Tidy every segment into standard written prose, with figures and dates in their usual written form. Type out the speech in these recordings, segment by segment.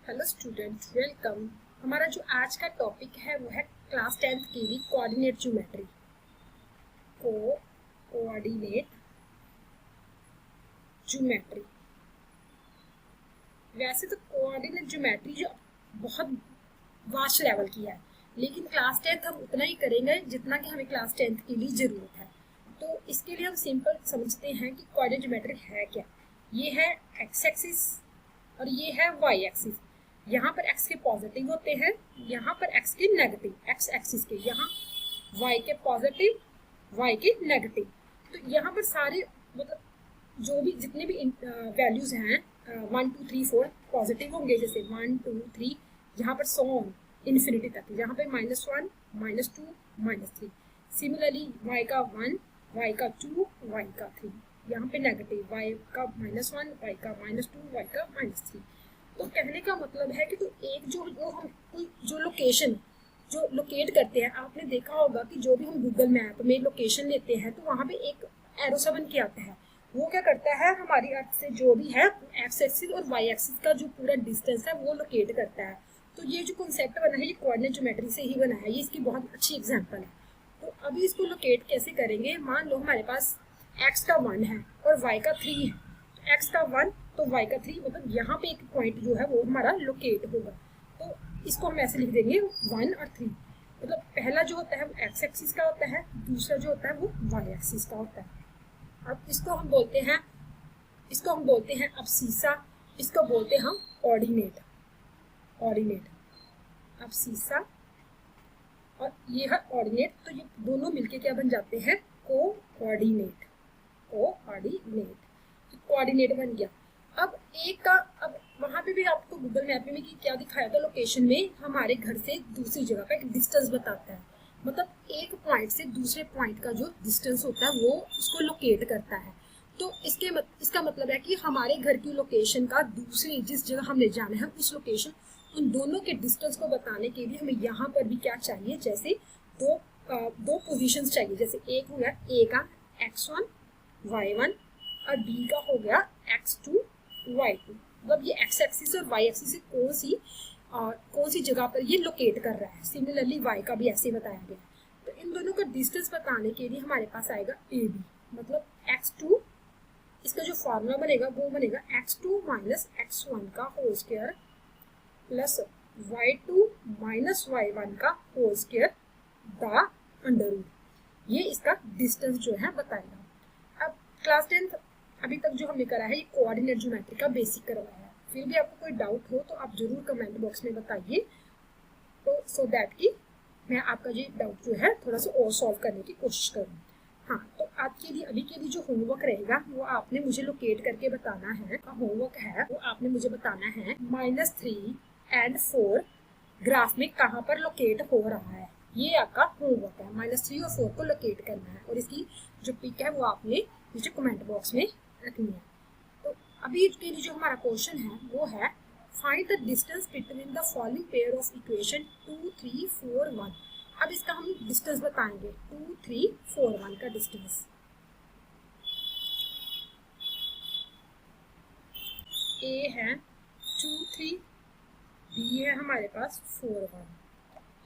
Hello student, welcome. हमारा जो आज का टॉपिक है वो है क्लास 10th के लिए कोऑर्डिनेट ज्योमेट्री। Coordinate geometry. वैसे तो कोऑर्डिनेट ज्योमेट्री जो बहुत वास्ट लेवल की है, लेकिन क्लास 10th हम उतना ही करेंगे जितना कि हमें क्लास 10th के लिए ज़रूरत है। तो इसके लिए हम सिंपल समझते हैं कि कोऑर्डिनेट ज्योमेट्री है क्या। ये है एक्स एक्सिस और ये है वाई एक्सिस। यहाँ पर x के पॉजिटिव होते हैं, यहाँ पर x के नेगेटिव, x एक्सिस के, यहाँ y के पॉजिटिव, y के नेगेटिव। तो यहाँ पर सारे मतलब जो भी जितने भी वैल्यूज हैं 1 2 3 4 पॉजिटिव होंगे, जैसे 1 2 3 यहाँ पर सो ऑन इन्फिनिटी तक, यहाँ पे -1 -2 -3। सिमिलरली y का 1, y का 2, y का 3, यहाँ पे नेगेटिव y का -1, y का -2, y का -3। तो कहने का मतलब है कि तो एक जो हम जो लोकेशन जो लोकेट करते हैं, आपने देखा होगा कि जो भी हम गूगल मैप में लोकेशन लेते हैं तो वहाँ पे एक एरो सा बन के आता है। वो क्या करता है, हमारी अर्थ से जो भी है एक्स एक्सिस और वाई एक्सिस का जो पूरा डिस्टेंस है वो लोकेट करता है। तो ये जो कॉन्सेप्ट बना है ये कोऑर्डिनेट ज्योमेट्री से ही बना है। ये इसकी बहुत अच्छी एग्जांपल है। तो अभी इसको लोकेट कैसे करेंगे। मान लो हमारे पास एक्स का 1 है और वाई का 3 है। तो एक्स का 1 तो y का 3, मतलब यहाँ पे एक पॉइंट जो है वो हमारा लोकेट होगा। तो इसको हम ऐसे लिख देंगे 1 और 3। मतलब पहला जो होता है वो एक्स एक्सिस का होता है, दूसरा जो होता है वो वाई एक्सिस का होता है। अब इसको हम बोलते हैं अबसीसा, इसको बोलते हैं हम ऑर्डिनेट। अबसीसा और ये है ऑर्डिनेट। तो ये दोनों मिलके क्या बन जाते हैं, कोऑर्डिनेट। कोऑर्डिनेट बन गया। अब वहां पे भी आपको गूगल मैप में क्या दिखाया था, लोकेशन में हमारे घर से दूसरी जगह का एक डिस्टेंस बताता है। मतलब एक पॉइंट से दूसरे पॉइंट का जो डिस्टेंस होता है वो उसको लोकेट करता है। तो इसका मतलब है कि हमारे घर की लोकेशन का दूसरी जिस जगह हमने जाना है उस लोकेशन, उन दोनों के डिस्टेंस को बताने के लिए हमें यहाँ पर भी क्या चाहिए, जैसे दो पोजिशन चाहिए। जैसे एक हो गया ए का x1 y1 और बी का हो गया x2 y2। मतलब ये x एक्सिस और y एक्सिस से कौन सी जगह पर ये लोकेट कर रहा है। सिमिलरली y का भी ऐसे बताया गया है। तो इन दोनों का डिस्टेंस बताने के लिए हमारे पास आएगा ए बी। मतलब x2, इसका जो फॉर्मूला बनेगा वो बनेगा x2 माइनस x1 का whole square plus y2 minus y1 का whole square the under root. ये इसका डिस्टेंस जो है बताएगा। अब क्लास 10th अभी तक जो हमने करा है ये कोऑर्डिनेट ज्योमेट्री का बेसिक करवाया है। फिर भी आपको कोई डाउट हो तो आप जरूर कमेंट बॉक्स में बताइए, तो सो दैट कि मैं आपका ये डाउट जो है थोड़ा सा और सॉल्व करने की कोशिश करूँ। हाँ, तो आपके लिए अभी के लिए जो होमवर्क रहेगा वो आपने मुझे लोकेट करके बताना है। होमवर्क है वो आपने मुझे बताना है -3 और 4 ग्राफ में कहाँ पर लोकेट हो रहा है। ये आपका होमवर्क है, -3 और 4 को लोकेट करना है और इसकी जो पिक है वो आपने नीचे कमेंट बॉक्स में रखनी है। तो अभी के लिए जो हमारा क्वेश्चन है वो है find the distance between the following pair of equation 2 3 4 1। अब इसका हम डिस्टेंस बताएंगे, 2 3 4 1 का डिस्टेंस। ए है 2 3, बी है हमारे पास 4 1।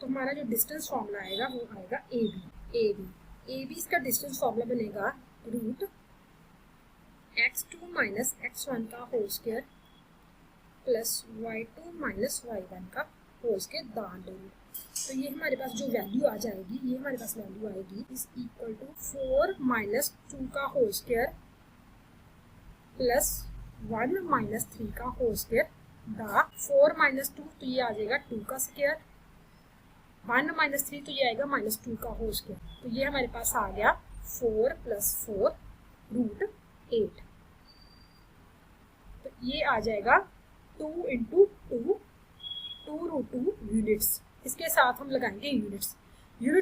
तो हमारा जो डिस्टेंस फॉर्मूला आएगा वो आएगा ए बी। इसका डिस्टेंस फॉर्मूला बनेगा रूट x2 माइनस x1 का whole square plus y2 minus y1 का whole square the under root. तो ये हमारे पास जो वैल्यू आ जाएगी, ये हमारे पास वैल्यू आएगी इज इक्वल टू 4 माइनस 2 का होल स्क्वायर प्लस 1 माइनस 3 का होल स्क्वायर द 4 माइनस 2 तो ये आ जाएगा 2 का स्क्वायर, 1 माइनस 3 तो ये आएगा -2 का होल स्क्वायर। तो ये हमारे पास आ गया 4 + 4 रूट 8। तो ये आ जाएगा 2 × 2 2√2 यूनिट्स। इसके साथ हम लगाएंगे यूनिट्स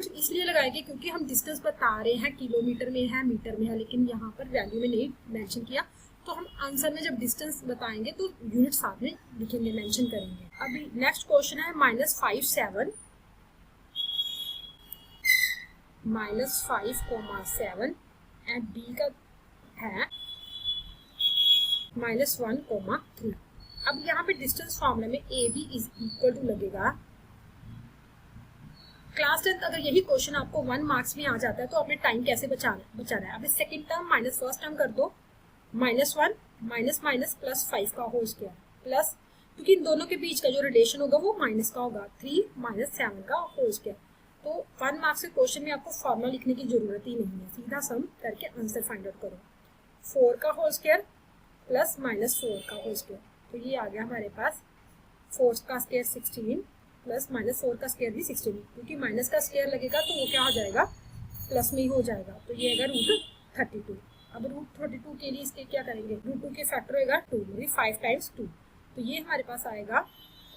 इसलिए लगाएंगे क्योंकि हम डिस्टेंस बता रहे हैं किलोमीटर में है, मीटर में है, लेकिन यहाँ पर वैल्यू में नहीं मेंशन किया। तो हम आंसर में जब डिस्टेंस बताएंगे तो यूनिट साथ में लिखेंगे, मेंशन करेंगे। अभी नेक्स्ट क्वेश्चन है -5 7 -5, एंड बी का है -1, 3। अब यहाँ पे डिस्टेंस फॉर्मूला में A B is equal to लगेगा। क्लास 10 अगर यही क्वेश्चन आपको 1 मार्क्स में आ जाता है तो आपने टाइम कैसे बचाना है। अब second term minus first term कर दो, -1 माइनस माइनस प्लस 5 का होल स्क्वायर प्लस, क्योंकि इन दोनों के बीच का जो रिलेशन होगा वो माइनस का होगा, 3 माइनस 7 का होल स्क्वायर। तो 1 मार्क्स के क्वेश्चन में आपको फॉर्मूला लिखने की जरूरत ही नहीं है, सीधा सम करके आंसर फाइंड आउट करो। 4 का होल स्क्वायर प्लस -4 का होल स्क्वायर, तो ये आ गया हमारे पास 4 का स्क्वायर 16 प्लस -4 का स्क्वायर भी 16, क्योंकि माइनस का स्क्वायर लगेगा तो वो क्या हो जाएगा, प्लस में ही हो जाएगा। तो ये आएगा √32। अब √32 के लिए इसके क्या करेंगे, √2 के फैक्टर होगा 2, यानी 5 टाइम्स 2। तो ये हमारे पास आएगा,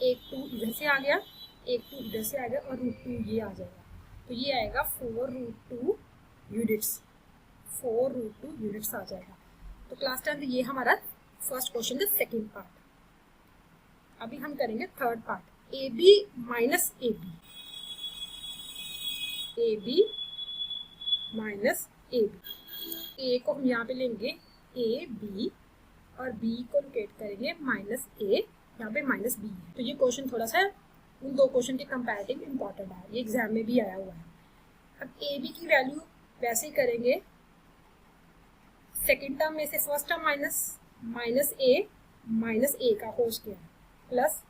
एक 2 इधर से आ गया, एक 2 इधर से आ गया और √2 ये आ जाएगा। तो ये आएगा 4√2 यूनिट्स, 4√2 यूनिट्स आ जाएगा। तो क्लास 10 ये हमारा फर्स्ट क्वेश्चन का सेकेंड पार्ट। अभी हम करेंगे third part, A B minus A B, A B minus A B. A को हम यहाँ पे लेंगे ए बी और बी को लोकेट करेंगे माइनस ए, यहाँ पे माइनस बी है। तो ये क्वेश्चन थोड़ा सा उन दो क्वेश्चन के कंपैरेटिव इंपॉर्टेंट है, ये एग्जाम में भी आया हुआ है। अब ए बी की वैल्यू वैसे ही करेंगे, सेकेंड टर्म में से फर्स्ट टर्म माइनस ए का whole square plus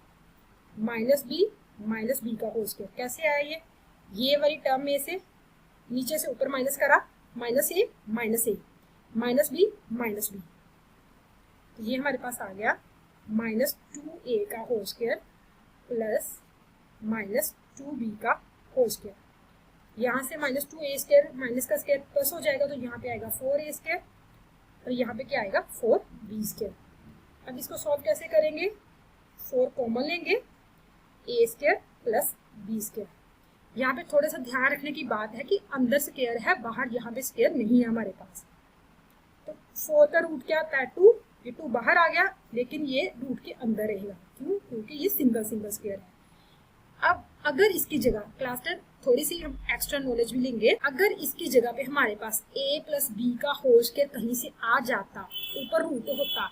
minus B का होल स्क्वायर। कैसे आया ये वाली टर्म में से नीचे से ऊपर माइनस करा, माइनस ए माइनस बी तो ये हमारे पास आ गया -2a का होल स्क्वायर प्लस -2b का होल स्क्वायर। यहाँ से -2a स्क्वायर माइनस का स्क्वायर प्लस हो जाएगा, तो यहाँ पे आएगा 4a स्क्वायर और यहाँ पे क्या आएगा 4b स्क्वायर। अब इसको सॉल्व कैसे करेंगे, 4 कॉमन लेंगे, a square plus b square. यहाँ पे थोड़ा सा ध्यान रखने की बात है कि अंदर स्क्वायर है, बाहर यहाँ पे स्क्वायर नहीं है हमारे पास। तो 4 का रूट क्या आता है 2, ये 2 बाहर आ गया, लेकिन ये रूट के अंदर रहेगा। क्यों, क्योंकि ये सिंगल स्क्वायर है। अब अगर इसकी जगह क्लास 10 थोड़ी सी हम एक्स्ट्रा नॉलेज भी लेंगे, अगर इसकी जगह पे हमारे पास a प्लस बी का होल स्क्वायर कहीं से आ जाता, ऊपर रूट होता,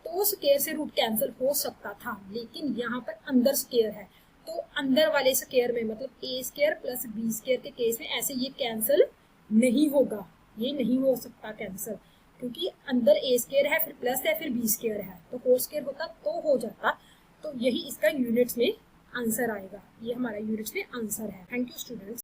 तो स्क्वायर से रूट कैंसिल हो सकता था, लेकिन यहाँ पर अंदर स्क्वायर है, तो अंदर वाले स्क्वायर में मतलब a square plus B square के केस में ऐसे ये कैंसिल नहीं होगा, ये नहीं हो सकता कैंसिल, क्योंकि अंदर a स्क्वायर है, फिर प्लस है, फिर b स्क्वायर है, तो होल स्क्वायर होता तो हो जाता। तो यही इसका यूनिट्स में आंसर आएगा, ये हमारा यूनिट्स में आंसर है। Thank you students.